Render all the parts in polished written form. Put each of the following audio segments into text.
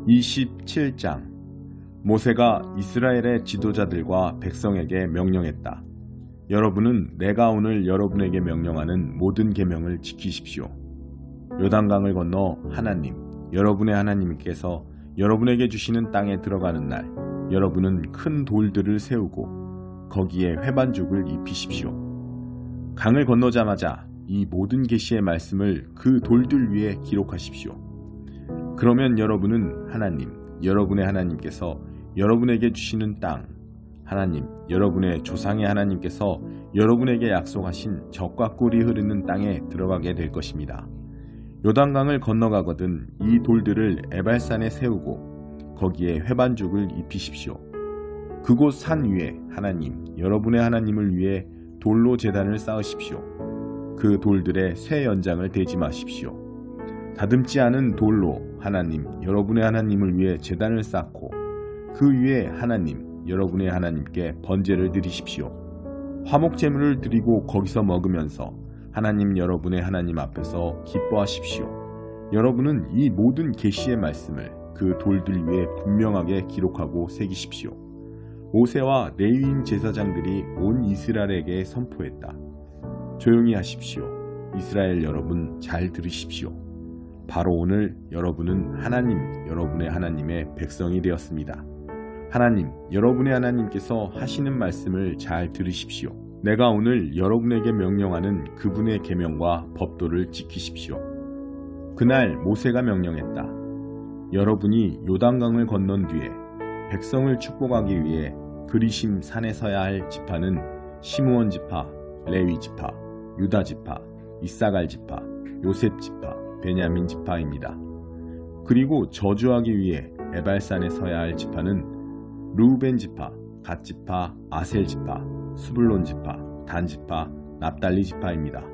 27장 모세가 이스라엘의 지도자들과 백성에게 명령했다. 여러분은 내가 오늘 여러분에게 명령하는 모든 계명을 지키십시오. 요단강을 건너 하나님, 여러분의 하나님께서 여러분에게 주시는 땅에 들어가는 날, 여러분은 큰 돌들을 세우고 거기에 회반죽을 입히십시오. 강을 건너자마자 이 모든 계시의 말씀을 그 돌들 위에 기록하십시오. 그러면 여러분은 하나님, 여러분의 하나님께서 여러분에게 주시는 땅, 하나님, 여러분의 조상의 하나님께서 여러분에게 약속하신 젖과 꿀이 흐르는 땅에 들어가게 될 것입니다. 요단강을 건너가거든 이 돌들을 에발산에 세우고 거기에 회반죽을 입히십시오. 그곳 산 위에 하나님, 여러분의 하나님을 위해 돌로 제단을 쌓으십시오. 그 돌들에 쇠 연장을 대지 마십시오. 다듬지 않은 돌로 하나님, 여러분의 하나님을 위해 제단을 쌓고 그 위에 하나님, 여러분의 하나님께 번제를 드리십시오. 화목 제물을 드리고 거기서 먹으면서 하나님, 여러분의 하나님 앞에서 기뻐하십시오. 여러분은 이 모든 계시의 말씀을 그 돌들 위에 분명하게 기록하고 새기십시오. 모세와 레위인 제사장들이 온 이스라엘에게 선포했다. 조용히 하십시오. 이스라엘 여러분 잘 들으십시오. 바로 오늘 여러분은 하나님, 여러분의 하나님의 백성이 되었습니다. 하나님, 여러분의 하나님께서 하시는 말씀을 잘 들으십시오. 내가 오늘 여러분에게 명령하는 그분의 계명과 법도를 지키십시오. 그날 모세가 명령했다. 여러분이 요단강을 건넌 뒤에 백성을 축복하기 위해 그리심 산에 서야 할 지파는 시므온 지파, 레위 지파, 유다 지파, 이사갈 지파, 요셉 지파, 베냐민 지파입니다. 그리고 저주하기 위해 에발산에 서야 할 지파는 르우벤 지파, 갓 지파, 아셀 지파, 스불론 지파, 단 지파, 납달리 지파입니다.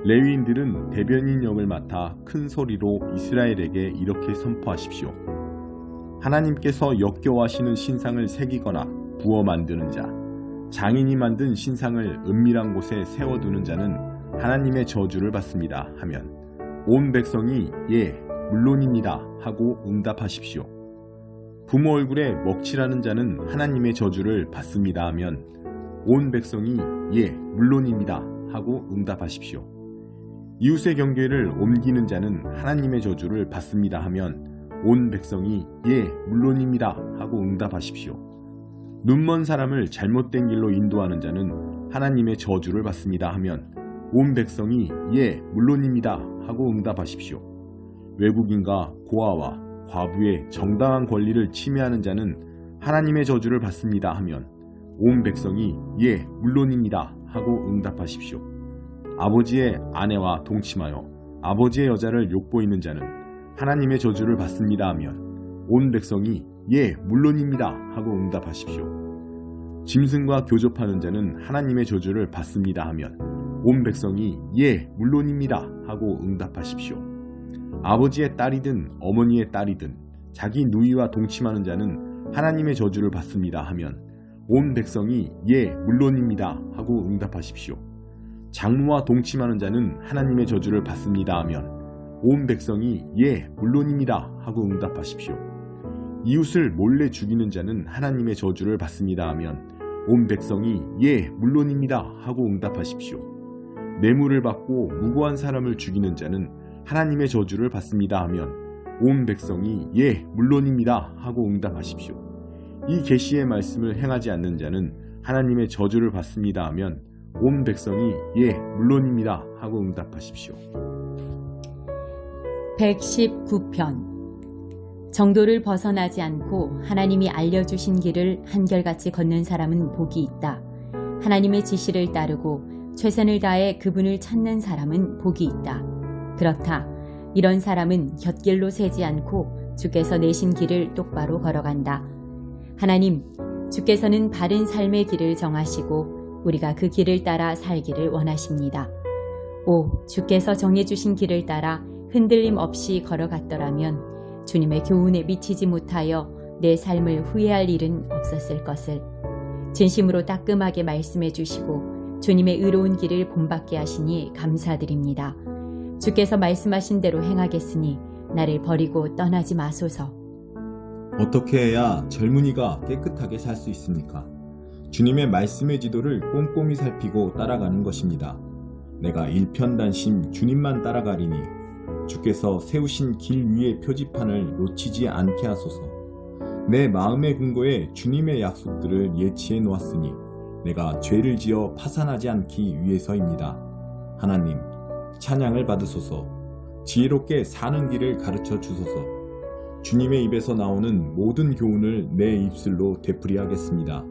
레위인들은 대변인 역을 맡아 큰 소리로 이스라엘에게 이렇게 선포하십시오. 하나님께서 역겨워하시는 신상을 새기거나 부어 만드는 자, 장인이 만든 신상을 은밀한 곳에 세워두는 자는 하나님의 저주를 받습니다 하면 온 백성이 예, 물론입니다 하고 응답하십시오. 부모 얼굴에 먹칠하는 자는 하나님의 저주를 받습니다 하면 온 백성이 예, 물론입니다 하고 응답하십시오. 이웃의 경계를 옮기는 자는 하나님의 저주를 받습니다 하면 온 백성이 예, 물론입니다 하고 응답하십시오. 눈먼 사람을 잘못된 길로 인도하는 자는 하나님의 저주를 받습니다 하면 온 백성이 예, 물론입니다 하고 응답하십시오. 외국인과 고아와 과부의 정당한 권리를 침해하는 자는 하나님의 저주를 받습니다 하면 온 백성이 예, 물론입니다 하고 응답하십시오. 아버지의 아내와 동침하여 아버지의 여자를 욕보이는 자는 하나님의 저주를 받습니다 하면 온 백성이 예, 물론입니다 하고 응답하십시오. 짐승과 교접하는 자는 하나님의 저주를 받습니다 하면 온 백성이 예, 물론입니다 하고 응답하십시오. 아버지의 딸이든 어머니의 딸이든 자기 누이와 동침하는 자는 하나님의 저주를 받습니다 하면 온 백성이 예, 물론입니다 하고 응답하십시오. 장모와 동침하는 자는 하나님의 저주를 받습니다 하면 온 백성이 예, 물론입니다 하고 응답하십시오. 이웃을 몰래 죽이는 자는 하나님의 저주를 받습니다 하면 온 백성이 예, 물론입니다 하고 응답하십시오. 뇌물을 받고 무고한 사람을 죽이는 자는 하나님의 저주를 받습니다 하면 온 백성이 예, 물론입니다 하고 응답하십시오. 이 계시의 말씀을 행하지 않는 자는 하나님의 저주를 받습니다 하면 온 백성이 예, 물론입니다 하고 응답하십시오. 119편 정도를 벗어나지 않고 하나님이 알려주신 길을 한결같이 걷는 사람은 복이 있다. 하나님의 지시를 따르고 최선을 다해 그분을 찾는 사람은 복이 있다. 그렇다. 이런 사람은 곁길로 새지 않고 주께서 내신 길을 똑바로 걸어간다. 하나님, 주께서는 바른 삶의 길을 정하시고 우리가 그 길을 따라 살기를 원하십니다. 오, 주께서 정해주신 길을 따라 흔들림 없이 걸어갔더라면 주님의 교훈에 미치지 못하여 내 삶을 후회할 일은 없었을 것을. 진심으로 따끔하게 말씀해 주시고 주님의 의로운 길을 본받게 하시니 감사드립니다. 주께서 말씀하신 대로 행하겠으니 나를 버리고 떠나지 마소서. 어떻게 해야 젊은이가 깨끗하게 살 수 있습니까? 주님의 말씀의 지도를 꼼꼼히 살피고 따라가는 것입니다. 내가 일편단심 주님만 따라가리니 주께서 세우신 길 위의 표지판을 놓치지 않게 하소서. 내 마음의 근거에 주님의 약속들을 예치해 놓았으니 내가 죄를 지어 파산하지 않기 위해서입니다. 하나님, 찬양을 받으소서. 지혜롭게 사는 길을 가르쳐 주소서. 주님의 입에서 나오는 모든 교훈을 내 입술로 되풀이하겠습니다.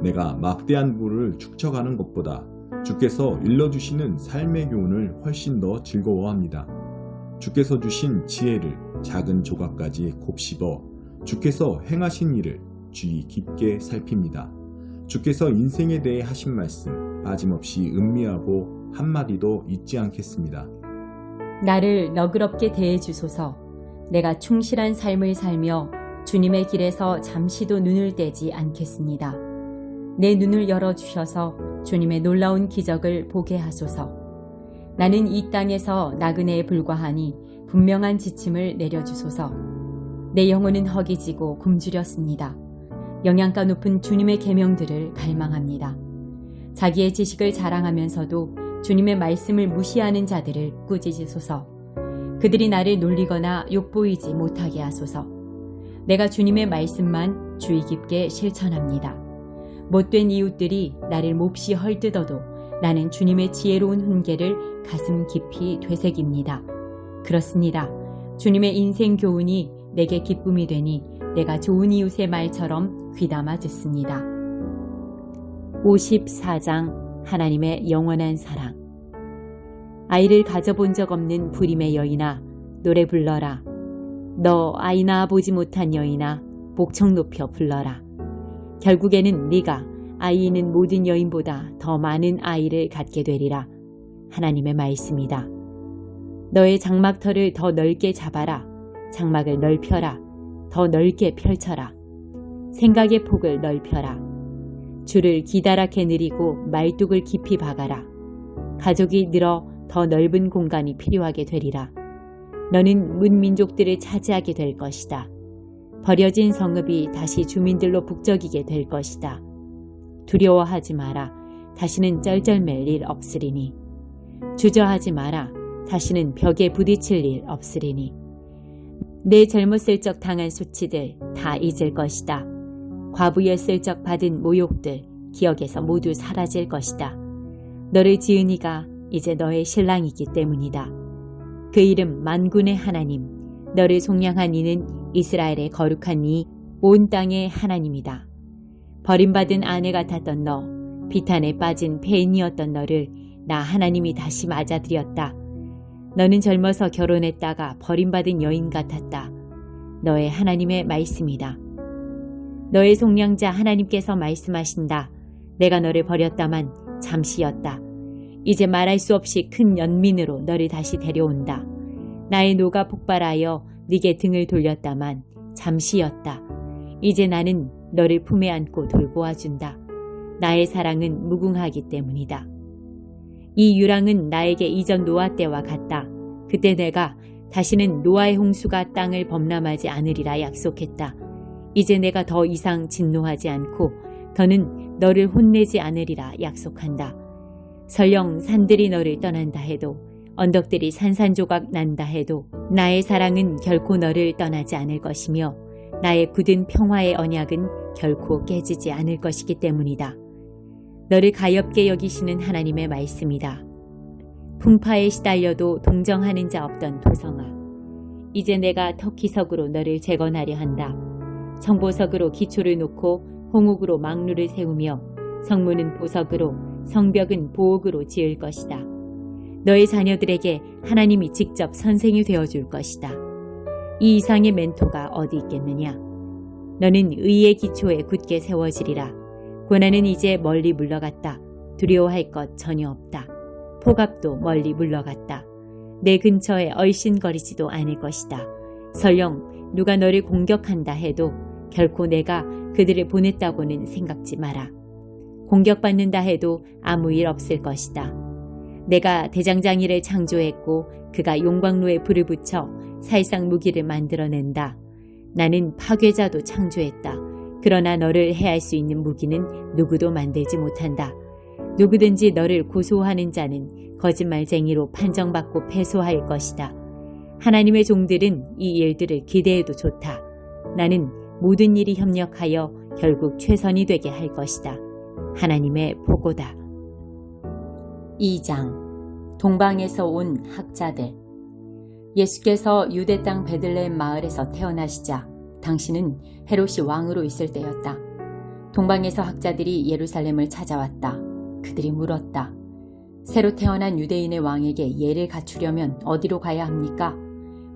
내가 막대한 부를 축적하는 것보다 주께서 일러주시는 삶의 교훈을 훨씬 더 즐거워합니다. 주께서 주신 지혜를 작은 조각까지 곱씹어 주께서 행하신 일을 주의 깊게 살핍니다. 주께서 인생에 대해 하신 말씀 빠짐없이 음미하고 한마디도 잊지 않겠습니다. 나를 너그럽게 대해 주소서. 내가 충실한 삶을 살며 주님의 길에서 잠시도 눈을 떼지 않겠습니다. 내 눈을 열어주셔서 주님의 놀라운 기적을 보게 하소서. 나는 이 땅에서 나그네에 불과하니 분명한 지침을 내려주소서. 내 영혼은 허기지고 굶주렸습니다. 영양가 높은 주님의 계명들을 갈망합니다. 자기의 지식을 자랑하면서도 주님의 말씀을 무시하는 자들을 꾸짖으소서. 그들이 나를 놀리거나 욕보이지 못하게 하소서. 내가 주님의 말씀만 주의 깊게 실천합니다. 못된 이웃들이 나를 몹시 헐뜯어도 나는 주님의 지혜로운 훈계를 가슴 깊이 되새깁니다. 그렇습니다. 주님의 인생 교훈이 내게 기쁨이 되니 내가 좋은 이웃의 말처럼 귀담아 듣습니다. 54장 하나님의 영원한 사랑. 아이를 가져본 적 없는 불임의 여인아, 노래 불러라. 너 아이 낳아보지 못한 여인아, 목청 높여 불러라. 결국에는 네가 아이 있는 모든 여인보다 더 많은 아이를 갖게 되리라. 하나님의 말씀이다. 너의 장막터를 더 넓게 잡아라. 장막을 넓혀라. 더 넓게 펼쳐라. 생각의 폭을 넓혀라. 줄을 기다랗게 늘이고 말뚝을 깊이 박아라. 가족이 늘어 더 넓은 공간이 필요하게 되리라. 너는 문민족들을 차지하게 될 것이다. 버려진 성읍이 다시 주민들로 북적이게 될 것이다. 두려워하지 마라. 다시는 쩔쩔맬 일 없으리니. 주저하지 마라. 다시는 벽에 부딪힐 일 없으리니. 내 젊었을 적 당한 수치들 다 잊을 것이다. 과부였을 적 받은 모욕들 기억에서 모두 사라질 것이다. 너를 지은 이가 이제 너의 신랑이기 때문이다. 그 이름 만군의 하나님, 너를 속량한 이는 이스라엘의 거룩한 이, 온 땅의 하나님이다. 버림받은 아내 같았던 너, 비탄에 빠진 폐인이었던 너를 나 하나님이 다시 맞아들였다. 너는 젊어서 결혼했다가 버림받은 여인 같았다. 너의 하나님의 말씀이다. 너의 속량자 하나님께서 말씀하신다. 내가 너를 버렸다만 잠시였다. 이제 말할 수 없이 큰 연민으로 너를 다시 데려온다. 나의 노가 폭발하여 네게 등을 돌렸다만 잠시였다. 이제 나는 너를 품에 안고 돌보아준다. 나의 사랑은 무궁하기 때문이다. 이 유랑은 나에게 이전 노아 때와 같다. 그때 내가 다시는 노아의 홍수가 땅을 범람하지 않으리라 약속했다. 이제 내가 더 이상 진노하지 않고 더는 너를 혼내지 않으리라 약속한다. 설령 산들이 너를 떠난다 해도 언덕들이 산산조각 난다 해도 나의 사랑은 결코 너를 떠나지 않을 것이며 나의 굳은 평화의 언약은 결코 깨지지 않을 것이기 때문이다. 너를 가엾게 여기시는 하나님의 말씀이다. 풍파에 시달려도 동정하는 자 없던 도성아, 이제 내가 터키석으로 너를 재건하려 한다. 청보석으로 기초를 놓고 홍옥으로 망루를 세우며 성문은 보석으로 성벽은 보옥으로 지을 것이다. 너의 자녀들에게 하나님이 직접 선생이 되어줄 것이다. 이 이상의 멘토가 어디 있겠느냐? 너는 의의 기초에 굳게 세워지리라. 고난은 이제 멀리 물러갔다. 두려워할 것 전혀 없다. 폭압도 멀리 물러갔다. 내 근처에 얼씬거리지도 않을 것이다. 설령 누가 너를 공격한다 해도 결코 내가 그들을 보냈다고는 생각지 마라. 공격받는다 해도 아무 일 없을 것이다. 내가 대장장이를 창조했고 그가 용광로에 불을 붙여 살상 무기를 만들어낸다. 나는 파괴자도 창조했다. 그러나 너를 해할 수 있는 무기는 누구도 만들지 못한다. 누구든지 너를 고소하는 자는 거짓말쟁이로 판정받고 패소할 것이다. 하나님의 종들은 이 일들을 기대해도 좋다. 나는 모든 일이 협력하여 결국 최선이 되게 할 것이다. 하나님의 보고다. 2장 동방에서 온 학자들. 예수께서 유대 땅 베들레헴 마을에서 태어나시자 당시는 헤롯이 왕으로 있을 때였다. 동방에서 학자들이 예루살렘을 찾아왔다. 그들이 물었다. 새로 태어난 유대인의 왕에게 예를 갖추려면 어디로 가야 합니까?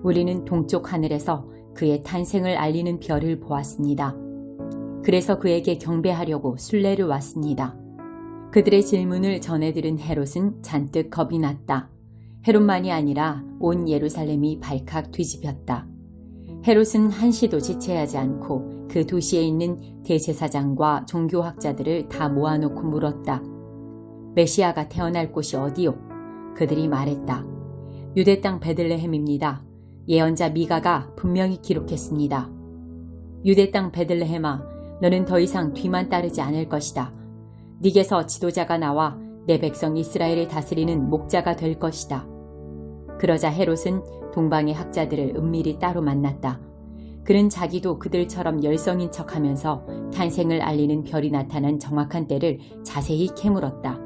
우리는 동쪽 하늘에서 그의 탄생을 알리는 별을 보았습니다. 그래서 그에게 경배하려고 순례를 왔습니다. 그들의 질문을 전해들은 헤롯은 잔뜩 겁이 났다. 헤롯만이 아니라 온 예루살렘이 발칵 뒤집혔다. 헤롯은 한시도 지체하지 않고 그 도시에 있는 대제사장과 종교학자들을 다 모아놓고 물었다. 메시아가 태어날 곳이 어디요? 그들이 말했다. 유대 땅 베들레헴입니다. 예언자 미가가 분명히 기록했습니다. 유대 땅 베들레헴아, 너는 더 이상 뒤만 따르지 않을 것이다. 네게서 지도자가 나와 내 백성 이스라엘을 다스리는 목자가 될 것이다. 그러자 헤롯은 동방의 학자들을 은밀히 따로 만났다. 그는 자기도 그들처럼 열성인 척하면서 탄생을 알리는 별이 나타난 정확한 때를 자세히 캐물었다.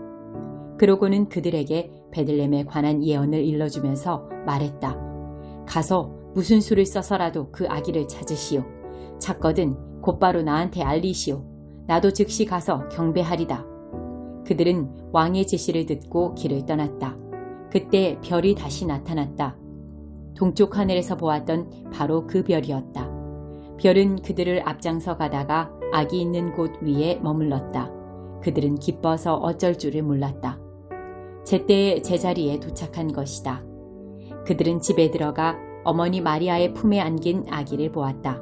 그러고는 그들에게 베들레헴에 관한 예언을 일러주면서 말했다. 가서 무슨 수를 써서라도 그 아기를 찾으시오. 찾거든 곧바로 나한테 알리시오. 나도 즉시 가서 경배하리다. 그들은 왕의 지시를 듣고 길을 떠났다. 그때 별이 다시 나타났다. 동쪽 하늘에서 보았던 바로 그 별이었다. 별은 그들을 앞장서 가다가 아기 있는 곳 위에 머물렀다. 그들은 기뻐서 어쩔 줄을 몰랐다. 제때에 제자리에 도착한 것이다. 그들은 집에 들어가 어머니 마리아의 품에 안긴 아기를 보았다.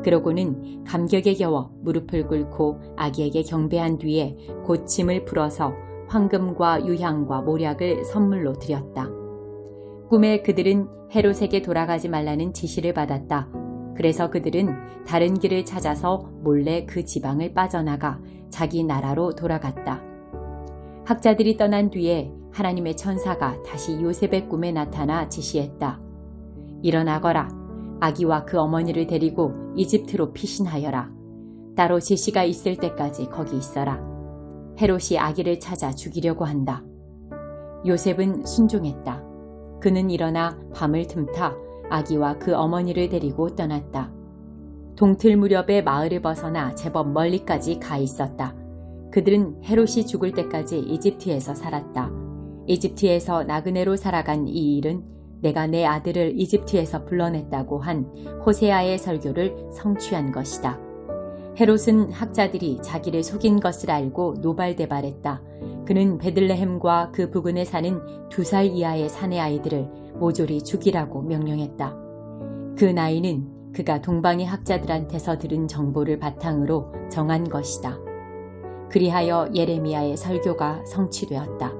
그러고는 감격에 겨워 무릎을 꿇고 아기에게 경배한 뒤에 곧 짐을 풀어서 황금과 유향과 모략을 선물로 드렸다. 꿈에 그들은 헤롯에게 돌아가지 말라는 지시를 받았다. 그래서 그들은 다른 길을 찾아서 몰래 그 지방을 빠져나가 자기 나라로 돌아갔다. 학자들이 떠난 뒤에 하나님의 천사가 다시 요셉의 꿈에 나타나 지시했다. 일어나거라. 아기와 그 어머니를 데리고 이집트로 피신하여라. 따로 지시가 있을 때까지 거기 있어라. 헤롯이 아기를 찾아 죽이려고 한다. 요셉은 순종했다. 그는 일어나 밤을 틈타 아기와 그 어머니를 데리고 떠났다. 동틀 무렵에 마을을 벗어나 제법 멀리까지 가 있었다. 그들은 헤롯이 죽을 때까지 이집트에서 살았다. 이집트에서 나그네로 살아간 이 일은 내가 내 아들을 이집트에서 불러냈다고 한 호세아의 설교를 성취한 것이다. 헤롯은 학자들이 자기를 속인 것을 알고 노발대발했다. 그는 베들레헴과 그 부근에 사는 2살 이하의 사내 아이들을 모조리 죽이라고 명령했다. 그 나이는 그가 동방의 학자들한테서 들은 정보를 바탕으로 정한 것이다. 그리하여 예레미야의 설교가 성취되었다.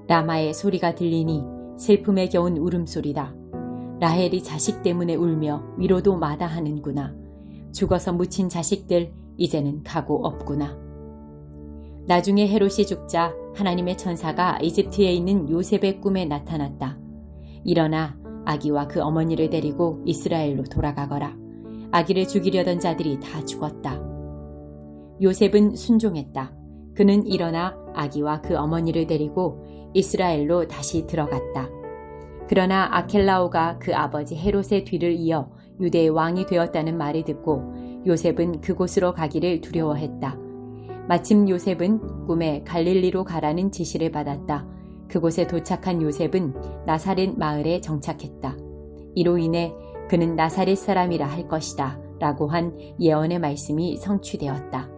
라마의 소리가 들리니 슬픔에 겨운 울음소리다. 라헬이 자식 때문에 울며 위로도 마다하는구나. 죽어서 묻힌 자식들 이제는 가고 없구나. 나중에 헤롯이 죽자 하나님의 천사가 이집트에 있는 요셉의 꿈에 나타났다. 일어나 아기와 그 어머니를 데리고 이스라엘로 돌아가거라. 아기를 죽이려던 자들이 다 죽었다. 요셉은 순종했다. 그는 일어나 아기와 그 어머니를 데리고 이스라엘로 다시 들어갔다. 그러나 아켈라오가 그 아버지 헤롯의 뒤를 이어 유대의 왕이 되었다는 말을 듣고 요셉은 그곳으로 가기를 두려워했다. 마침 요셉은 꿈에 갈릴리로 가라는 지시를 받았다. 그곳에 도착한 요셉은 나사렛 마을에 정착했다. 이로 인해 그는 나사렛 사람이라 할 것이다 라고 한 예언의 말씀이 성취되었다.